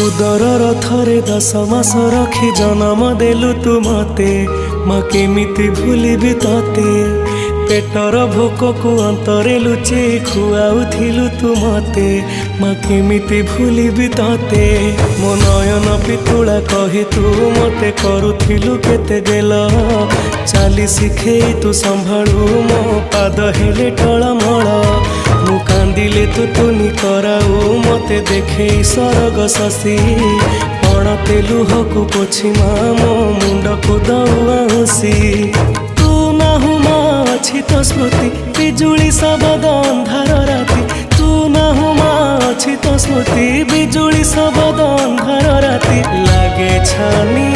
उदर थरे 10 मास रखी जन्म देलु तू मते माँ केमिति भूलिबि तते पेटर भोक को अंतरे लुचे खुआउथिलु तू मते माँ केमिति भूलिबि तते मो नयन पितुला कही तू मते करुथिलु केते गेल चाली शिखेई तू संभाळु मो पाद हेले टळमळ मु कांदिले तू तुनी कराऊ मते देखे सरग शशि पणते लुहकु पोछि मो मुंड को दौसी तू नाहु मा अछि तो स्मृति बिजुली शब्द अंधार राति तू नाहु मा अछि तो स्मृति बिजुली शब्द अंधार राति लागे छानी